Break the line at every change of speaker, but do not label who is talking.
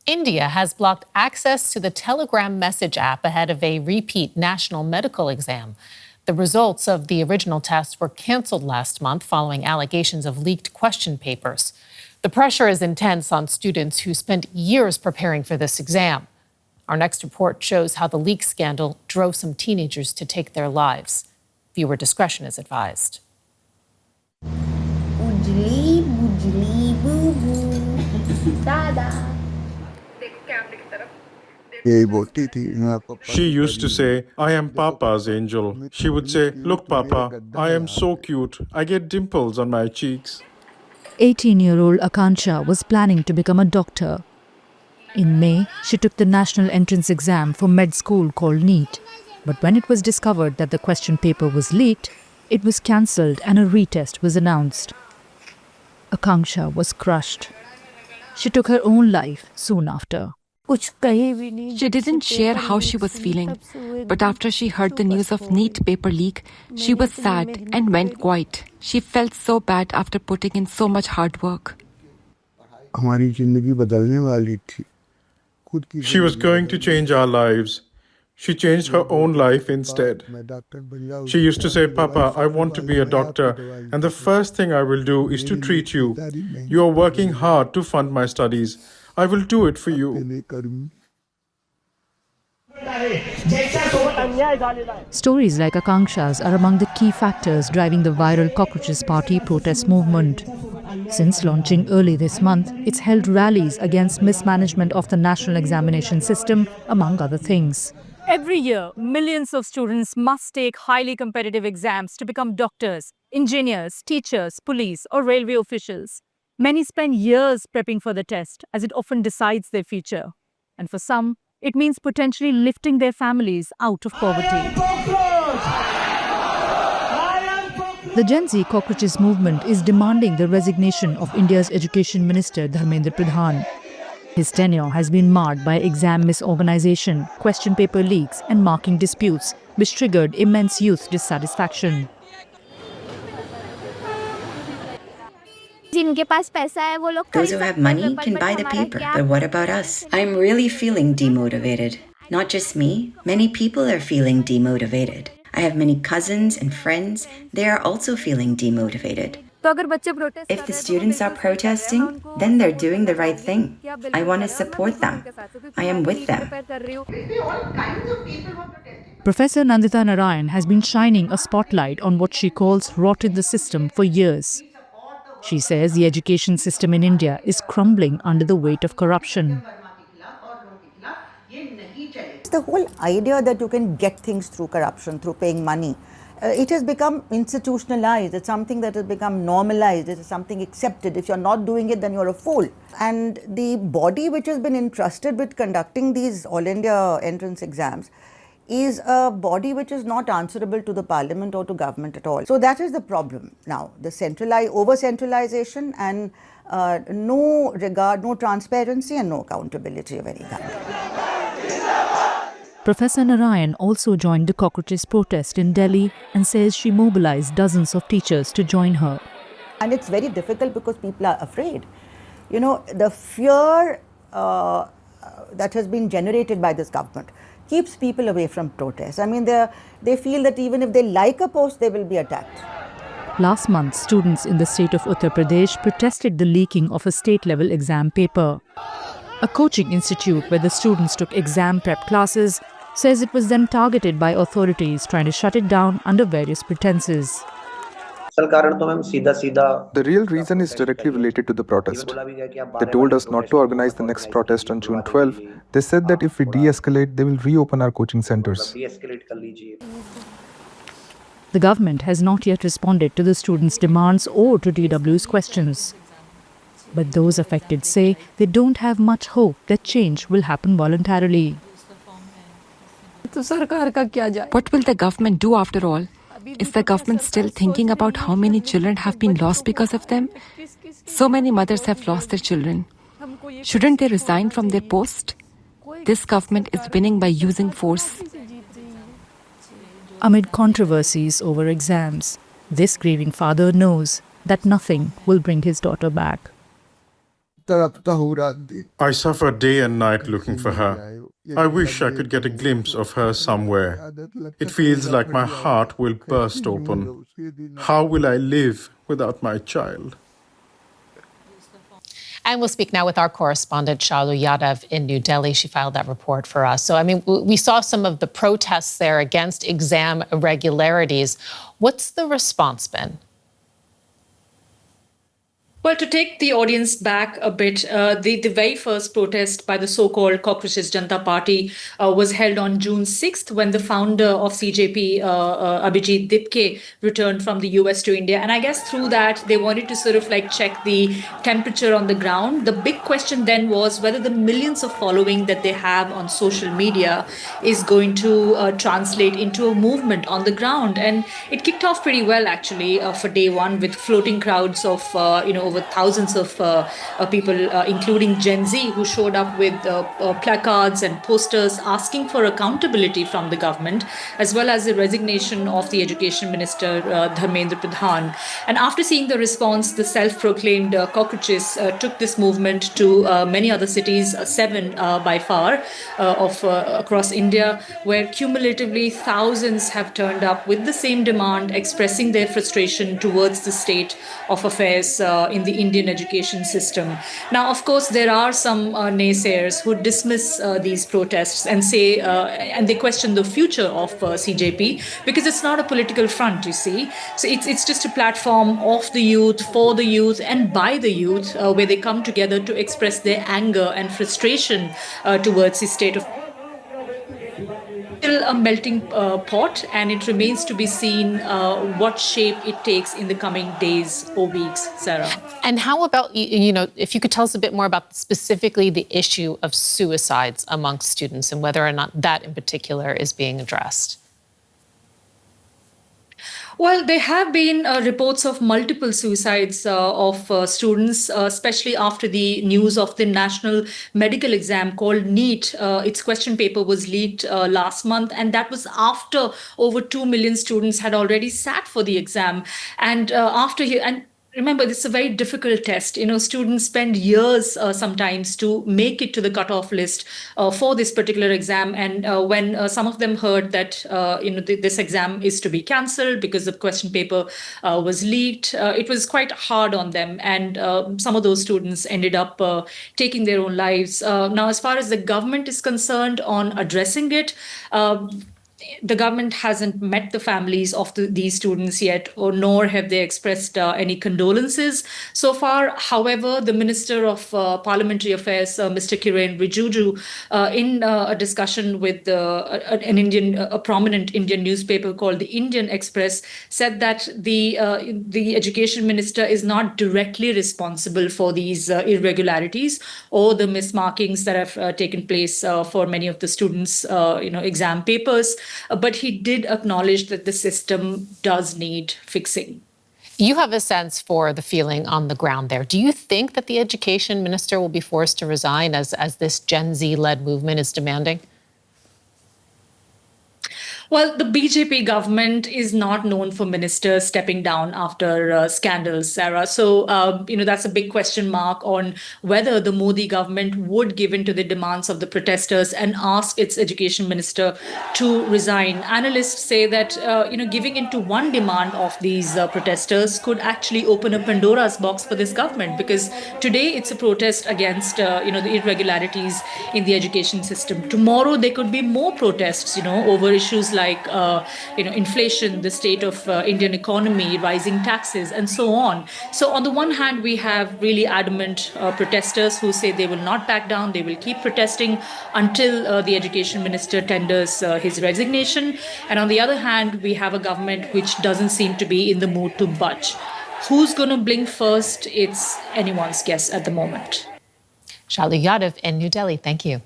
India has blocked access to the Telegram message app ahead of a repeat national medical exam. The results of the original test were canceled last month following allegations of leaked question papers. The pressure is intense on students who spent years preparing for this exam. Our next report shows how the leak scandal drove some teenagers to take their lives. Viewer discretion is advised.
Ujli, bujli, boo boo. Dada.
She used to say, I am Papa's angel. She would say, look, Papa, I am so cute. I get dimples on my cheeks.
18-year-old Akanksha was planning to become a doctor. In May, she took the national entrance exam for med school called NEET. But when it was discovered that the question paper was leaked, it was cancelled and a retest was announced. Akanksha was crushed. She took her own life soon after.
She didn't share how she was feeling, but after she heard the news of NEET paper leak, she was sad and went quiet. She felt so bad after putting in so much hard work.
She was going to change our lives. She changed her own life instead. She used to say, Papa, I want to be a doctor, and the first thing I will do is to treat you. You are working hard to fund my studies. I will do it for you.
Stories like Akanksha's are among the key factors driving the viral Cockroach Party protest movement. Since launching early this month, it's held rallies against mismanagement of the national examination system, among other things.
Every year, millions of students must take highly competitive exams to become doctors, engineers, teachers, police, or railway officials. Many spend years prepping for the test, as it often decides their future. And for some, it means potentially lifting their families out of poverty.
The Gen Z Cockroaches movement is demanding the resignation of India's Education Minister Dharmendra Pradhan. His tenure has been marred by exam misorganization, question paper leaks, and marking disputes, which triggered immense youth dissatisfaction.
Those who have money can buy the paper, but what about us? I'm really feeling demotivated. Not just me, many people are feeling demotivated. I have many cousins and friends, they are also feeling demotivated. If the students are protesting, then they're doing the right thing. I want to support them. I am with them.
Professor Nandita Narain has been shining a spotlight on what she calls rot in the system for years. She says the education system in India is crumbling under the weight of corruption.
The whole idea that you can get things through corruption, through paying money, it has become institutionalized. It's something that has become normalized. It is something accepted. If you're not doing it, then you're a fool. And the body which has been entrusted with conducting these All India entrance exams is a body which is not answerable to the parliament or to government at all. So that is the problem now. The over-centralization and no regard, no transparency and no accountability of any kind.
Professor Narain also joined the Cockroaches protest in Delhi and says she mobilized dozens of teachers to join her.
And it's very difficult because people are afraid. You know, the fear that has been generated by this government keeps people away from protests. I mean, they feel that even if they like a post, they will be attacked.
Last month, students in the state of Uttar Pradesh protested the leaking of a state-level exam paper. A coaching institute where the students took exam prep classes says it was then targeted by authorities trying to shut it down under various pretenses.
The real reason is directly related to the protest. They told us not to organize the next protest on June 12. They said that if we de-escalate, they will reopen our coaching centers.
The government has not yet responded to the students' demands or to DW's questions. But those affected say they don't have much hope that change will happen voluntarily.
What will the government do after all? Is the government still thinking about how many children have been lost because of them? So many mothers have lost their children. Shouldn't they resign from their post? This government is winning by using force.
Amid controversies over exams, this grieving father knows that nothing will bring his daughter back.
I suffer day and night looking for her. I wish I could get a glimpse of her somewhere. It feels like my heart will burst open. How will I live without my child?
And we'll speak now with our correspondent, Shalu Yadav in New Delhi. She filed that report for us. So, I mean, we saw some of the protests there against exam irregularities. What's the response been?
Well, to take the audience back a bit, the very first protest by the so-called Cockroach Janta Party was held on June 6th when the founder of CJP, Abhijit Dipke, returned from the US to India. And I guess through that, they wanted to sort of like check the temperature on the ground. The big question then was whether the millions of following that they have on social media is going to translate into a movement on the ground. And it kicked off pretty well, actually, for day one with floating crowds of, over thousands of people, including Gen Z, who showed up with placards and posters asking for accountability from the government, as well as the resignation of the Education Minister, Dharmendra Pradhan. And after seeing the response, the self-proclaimed cockroaches took this movement to many other cities, 7 by far, across India, where cumulatively thousands have turned up with the same demand, expressing their frustration towards the state of affairs in the Indian education system. Now, of course, there are some naysayers who dismiss these protests and say, and they question the future of CJP because it's not a political front, you see. So it's just a platform of the youth, for the youth, and by the youth, where they come together to express their anger and frustration towards the state of still a melting pot, and it remains to be seen what shape it takes in the coming days or weeks, Sarah.
And how about, if you could tell us a bit more about specifically the issue of suicides amongst students and whether or not that in particular is being addressed?
Well, there have been reports of multiple suicides of students, especially after the news of the national medical exam called NEET. Its question paper was leaked last month, and that was after over 2 million students had already sat for the exam. And remember, this is a very difficult test. Students spend years sometimes to make it to the cutoff list for this particular exam. And when some of them heard that, this exam is to be cancelled because the question paper was leaked, it was quite hard on them. And some of those students ended up taking their own lives. Now, as far as the government is concerned on addressing it, the government hasn't met the families of these students yet, nor have they expressed any condolences so far. However, the Minister of Parliamentary Affairs, Mr. Kiren Rijiju, in a discussion with a prominent Indian newspaper called the Indian Express, said that the Education Minister is not directly responsible for these irregularities or the mismarkings that have taken place for many of the students' exam papers. But he did acknowledge that the system does need fixing.
You have a sense for the feeling on the ground there. Do you think that the education minister will be forced to resign as this Gen Z-led movement is demanding?
Well, the BJP government is not known for ministers stepping down after scandals, Sarah. So, that's a big question mark on whether the Modi government would give in to the demands of the protesters and ask its education minister to resign. Analysts say that, giving in to one demand of these protesters could actually open a Pandora's box for this government, because today it's a protest against, the irregularities in the education system. Tomorrow there could be more protests, over issues like, inflation, the state of Indian economy, rising taxes, and so on. So on the one hand, we have really adamant protesters who say they will not back down, they will keep protesting until the education minister tenders his resignation. And on the other hand, we have a government which doesn't seem to be in the mood to budge. Who's going to blink first? It's anyone's guess at the moment.
Shalu Yadav in New Delhi, thank you.